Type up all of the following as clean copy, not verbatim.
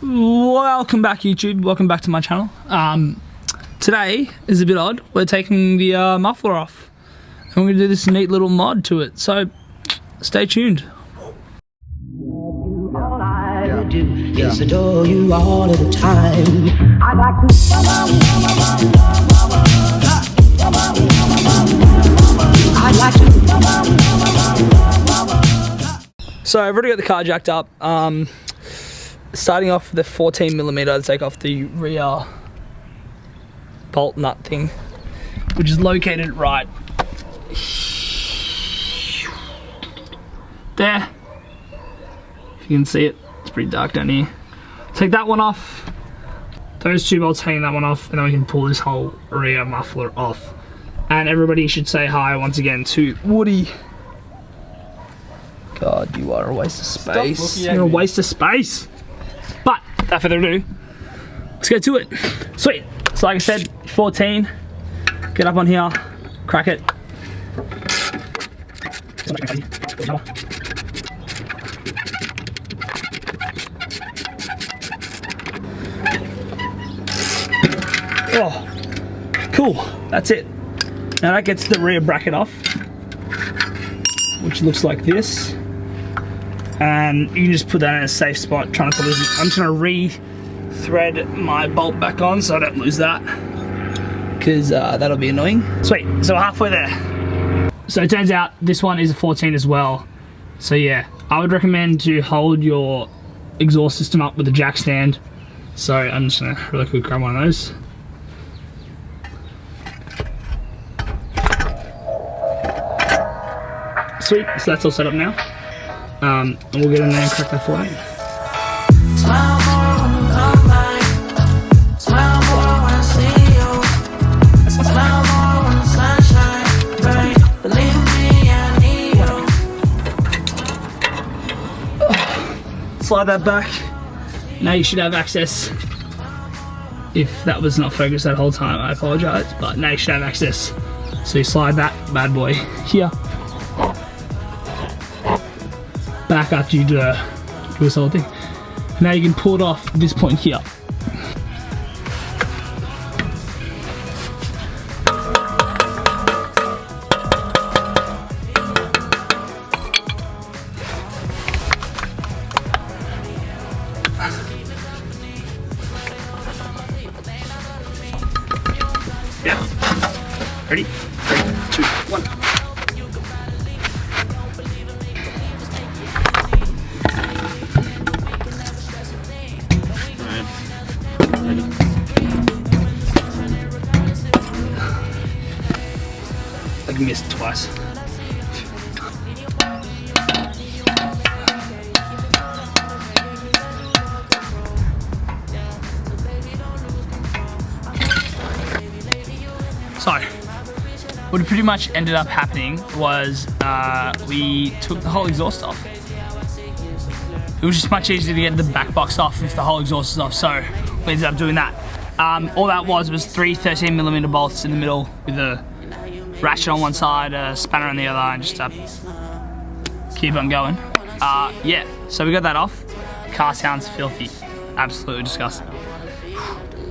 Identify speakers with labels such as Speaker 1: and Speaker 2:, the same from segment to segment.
Speaker 1: Welcome back, YouTube. Welcome back to my channel. Today is a bit odd. We're taking the muffler off and we're going to do this neat little mod to it. So stay tuned.
Speaker 2: All I do is adore you all of the time. I like to. I like to.
Speaker 1: So I've already got the car jacked up. Starting off with the 14mm to take off the rear bolt nut thing, which is located right there. If you can see it, it's pretty dark down here. Take that one off, those two bolts hanging that one off, and then we can pull this whole rear muffler off. And everybody should say hi once again to Woody. God, you are a waste of space. You're a waste of space. But without further ado, let's get to it. Sweet. So like I said, 14. Get up on here, crack it. Oh, cool. That's it. Now that gets the rear bracket off, which looks like this. And you can just put that in a safe spot, trying not to lose it. I'm just gonna re-thread my bolt back on so I don't lose that, because that'll be annoying. Sweet, so we're halfway there. So it turns out this one is a 14 as well. So yeah, I would recommend to hold your exhaust system up with a jack stand. So I'm just gonna really quick grab one of those. Sweet, so that's all set up now. And we'll get in there and crack that flame. Slide that back. Now you should have access. If that was not focused that whole time, I apologize, but now you should have access. So you slide that bad boy here. Back after you do this whole thing. Now you can pull it off this point here. Yeah. Ready? 3, 2, 1. I missed twice. So, what pretty much ended up happening was we took the whole exhaust off. It was just much easier to get the back box off if the whole exhaust is off, so we ended up doing that. All that was 3 13mm bolts in the middle with a ratchet on one side, a spanner on the other, and just keep on going. Yeah, so we got that off. The car sounds filthy, absolutely disgusting.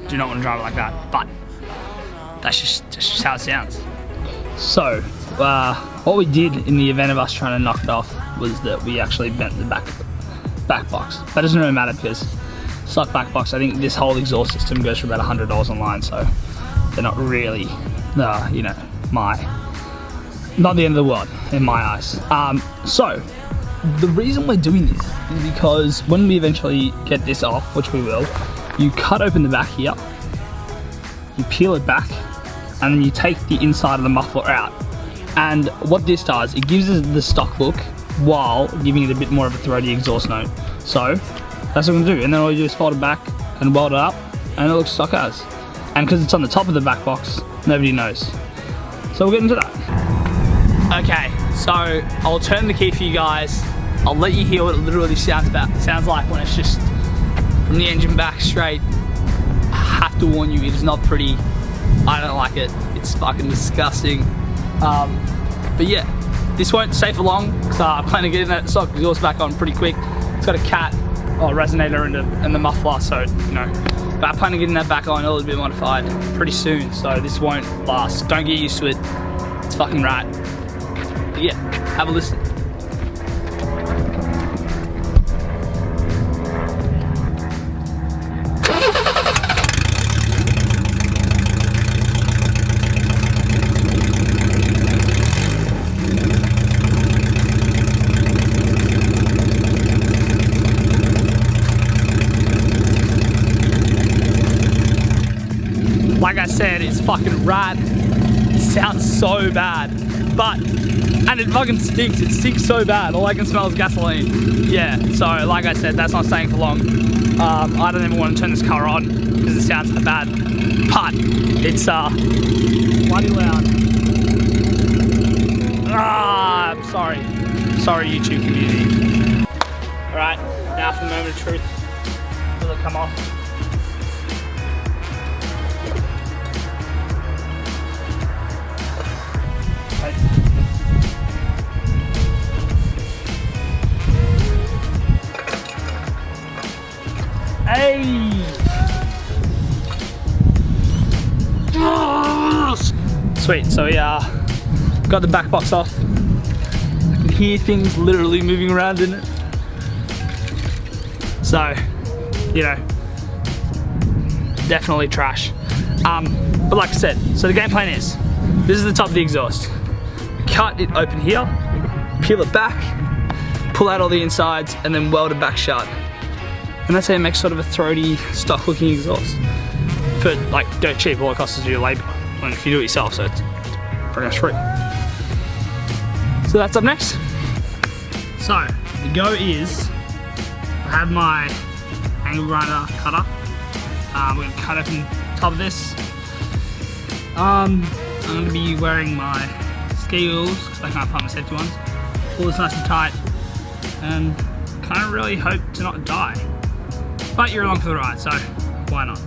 Speaker 1: Do not want to drive it like that, but that's just how it sounds. So, what we did in the event of us trying to knock it off was that we actually bent the back box. That doesn't really matter because stock back box, I think this whole exhaust system goes for about $100 online, so they're not really, you know, not the end of the world in my eyes. So the reason we're doing this is because when we eventually get this off, which we will, you cut open the back here, you peel it back, and then you take the inside of the muffler out. And what this does, it gives us the stock look while giving it a bit more of a throaty exhaust note. So that's what we're gonna do, and then all you do is fold it back and weld it up, and it looks stock as. And because it's on the top of the back box, nobody knows. So we'll get into that. Okay, so I'll turn the key for you guys. I'll let you hear what it literally sounds like when it's just from the engine back straight. I have to warn you, it is not pretty. I don't like it. It's fucking disgusting. But yeah, this won't stay for long because I plan to get that stock exhaust back on pretty quick. It's got a cat resonator and the muffler, so you know. But I plan on getting that back on a little bit modified pretty soon, so this won't last. Don't get used to it. It's fucking right. But yeah, have a listen. Like I said, it's fucking rad. It sounds so bad, and it fucking stinks. It stinks so bad. All I can smell is gasoline. Yeah, so like I said, that's not staying for long. I don't even want to turn this car on because it sounds that bad, but it's bloody loud. I'm sorry. Sorry, YouTube community. All right, now for the moment of truth. Will it come off? Hey! Sweet, so yeah, got the back box off. I can hear things literally moving around in it. So, you know, definitely trash. But like I said, so the game plan is, this is the top of the exhaust. Cut it open here, peel it back, pull out all the insides, and then weld it back shut. And that's how you make sort of a throaty, stock looking exhaust. For like dirt cheap, all it costs is to do your labour. And if you do it yourself, so it's pretty much free. So that's up next. So, the go is, I have my angle grinder cutter. We're gonna cut open the top of this. I'm gonna be wearing my ski goggles, because I can't find my safety ones. Pull this nice and tight, and kind of really hope to not die. But you're along for the ride, so why not?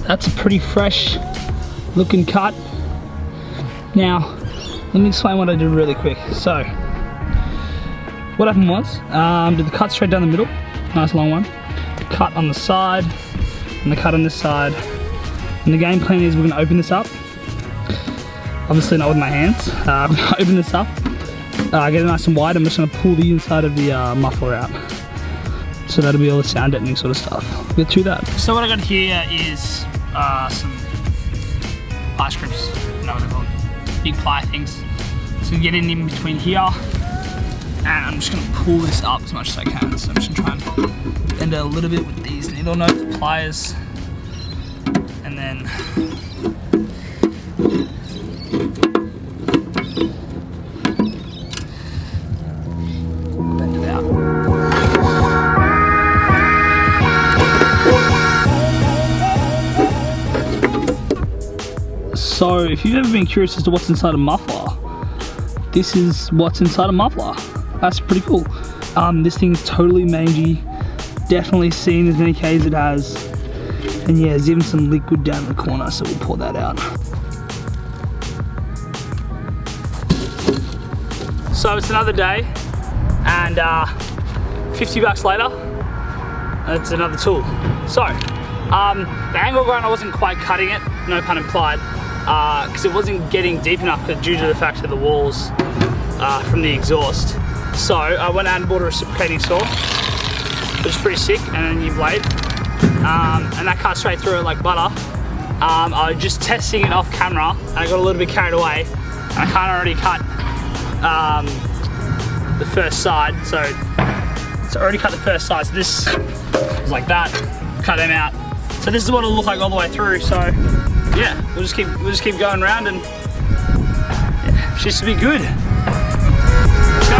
Speaker 1: That's a pretty fresh looking cut. Now, let me explain what I did really quick. So, what happened was, did the cut straight down the middle, nice long one, cut on the side, and the cut on this side. And the game plan is we're gonna open this up. Obviously not with my hands. I'm gonna open this up, get it nice and wide. I'm just gonna pull the inside of the muffler out. So that'll be all the sound deadening sort of stuff. We'll get through that. So what I got here is some vice grips, you know what they're called, big ply things. So you get in between here, and I'm just gonna pull this up as much as I can. So I'm just gonna try and bend it a little bit with these needle nose pliers, and then bend it out. So if you've ever been curious as to what's inside a muffler, this is what's inside a muffler. That's pretty cool. This thing's totally mangy, definitely seen as many Ks it has. And yeah, there's even some liquid down in the corner, so we'll pour that out. So it's another day, and 50 bucks later, it's another tool. So, the angle grinder wasn't quite cutting it, no pun implied, because it wasn't getting deep enough due to the fact of the walls from the exhaust. So I went out and bought a reciprocating saw, which is pretty sick, and a new blade, and that cut straight through it like butter. I was just testing it off camera, and I got a little bit carried away, and I can't already cut the first side, so I already cut the first side, so this is like that, cut them out. So this is what it'll look like all the way through, so yeah, we'll just keep going around, and yeah, it should be good. Let's go.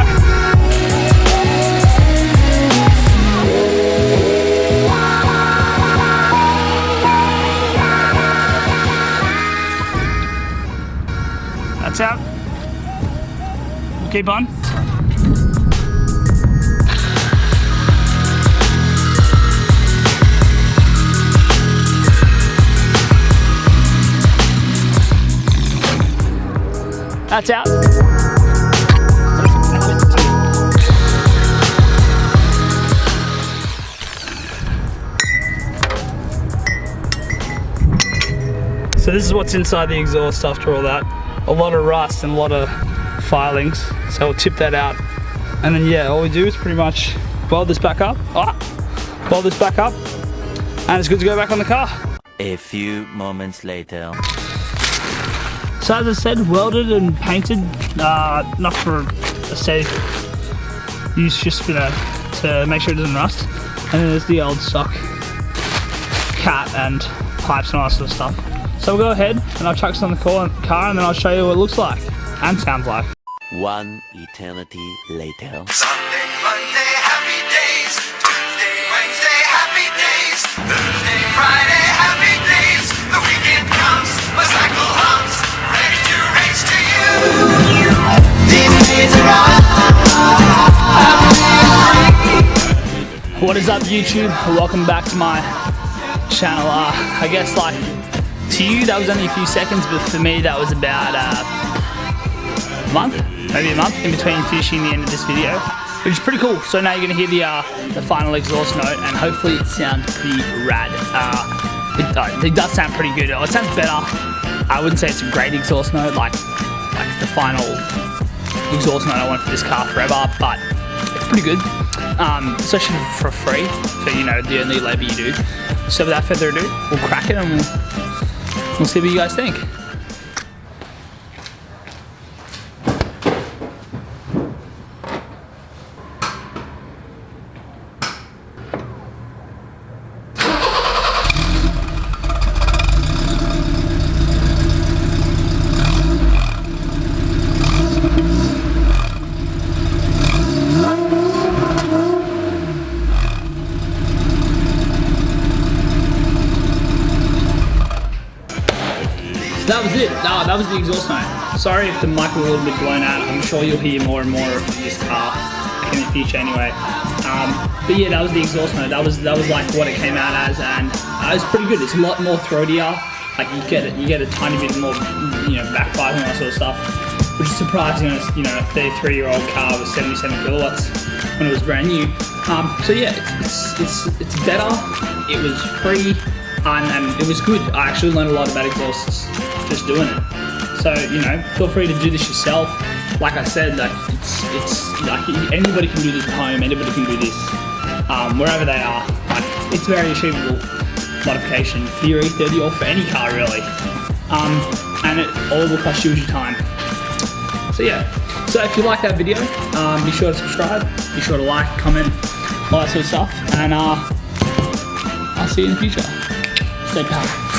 Speaker 1: Lights out. We'll keep on. That's out. So this is what's inside the exhaust after all that. A lot of rust and a lot of filings. So we'll tip that out. And then yeah, all we do is pretty much weld this back up. Weld this back up. And it's good to go back on the car.
Speaker 3: A few moments later.
Speaker 1: So as I said, welded and painted, not for aesthetic use, just for to make sure it doesn't rust. And then there's the old stock cat and pipes and all that sort of stuff. So we'll go ahead and I'll chuck this on the car and then I'll show you what it looks like and sounds like.
Speaker 3: One eternity later.
Speaker 4: Sunday, Monday, happy days. Tuesday, Wednesday, happy days. Thursday, Friday, happy days. The weekend comes, my cycle hums, ready to race to you. These days are
Speaker 1: What is up, YouTube? Welcome back to my channel. I guess like to you that was only a few seconds, but for me that was about a month, maybe a month in between finishing the end of this video, which is pretty cool. So now you're gonna hear the final exhaust note, and hopefully it sounds pretty rad. It does sound pretty good. It sounds better. I wouldn't say it's a great exhaust note, like the final exhaust note I want for this car forever, but it's pretty good. Especially for free, for the only labour you do. So without further ado, we'll crack it and we'll see what you guys think. That was it. That was the exhaust note. Sorry if the mic was a little bit blown out. I'm sure you'll hear more and more of this car in the future anyway. But yeah, that was the exhaust note. That was like what it came out as, and it was pretty good. It's a lot more throatier. Like you get a tiny bit more, backfire and that sort of stuff, which is surprising on a 33-year-old car with 77 kilowatts when it was brand new. So yeah, it's better. It was free. And it was good. I actually learned a lot about exhausts just doing it. So feel free to do this yourself. Like I said, like it's like anybody can do this at home. Anybody can do this wherever they are. Like it's very achievable modification for your E30 or for any car really. And it all will cost you is your time. So yeah. So if you like that video, be sure to subscribe. Be sure to like, comment, all that sort of stuff. And I'll see you in the future. Stay powerful.